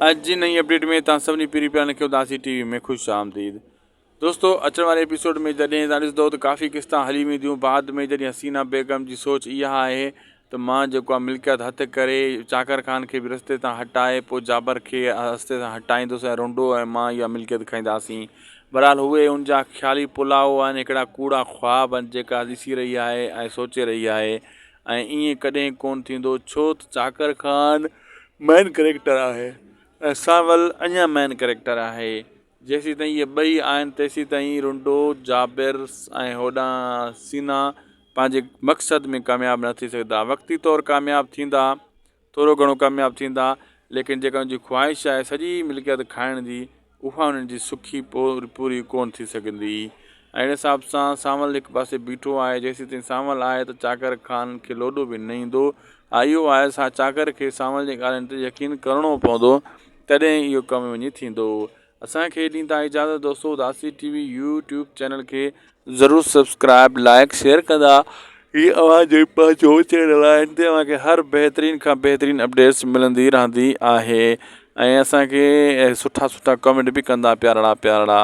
अॼु जी नई अपडेट में तव्हां सभिनी पहिरीं पिया लिखियो दासी टीवी में ख़ुशि आमदीद। दोस्तों, अचण वारे एपिसोड में जॾहिं तव्हां ॾिसंदव त काफ़ी क़िस्ता हली वेंदियूं। बाद में जॾहिं हसीना बेगम जी सोच इहा आहे त मां जेको आहे मिल्कियत हथु करे चाकर ख़ान खे बि रस्ते तां हटाए पोइ जाबर खे रस्ते तां हटाईंदुसि ऐं रुंडो ऐं मां इहा मिल्कियत खाईंदासीं। बहरहाल उहे उनजा ख़्याली पुलाव आहिनि, हिकिड़ा कूड़ा ख़्वाब आहिनि जेका ॾिसी रही आहे ऐं सोचे रही आहे। ऐं ईअं कॾहिं कोन थींदो, छो त चाकर ख़ान मेन कैरेक्टर आहे ऐं सावल अञा मेन कैरेक्टर आहे। जेसीं ताईं इहे ॿई आहिनि तेसीं ताईं रुंडो, जाबिर ऐं होॾां सीना पंहिंजे मक़सद में कामयाबु न थी सघंदा। वक़्ती तौरु कामयाबु थींदा, थोरो घणो कामयाबु थींदा, लेकिन जेका उनजी ख़्वाहिश आहे सॼी मिल्कियत खाइण जी, उहा उन्हनि जी सुखी पूरी कोन थी सघंदी। ऐं अहिड़े हिसाब सां सावल हिकु पासे बीठो आहे। जेसीं ताईं सावल आहे त चाकर ख़ान खे लोॾो बि न ईंदो। इहो आहे चाकर खे सावल जी ॻाल्हियुनि ते यकीन करिणो पवंदो, तॾहिं इहो कमु वञी थींदो। असांखे ॾींदा इजाज़त दोस्तों। दासी टीवी यूट्यूब चैनल खे ज़रूरु सब्सक्राइब, लाइक, शेयर कंदा। हीअ अव्हांजो पंहिंजो चैनल आहे, हिन ते अव्हांखे हर बहितरीन खां बहितरीन अपडेट्स मिलंदी रहंदी आहे ऐं असांखे सुठा सुठा कमेंट बि कंदा प्यारा प्यारा।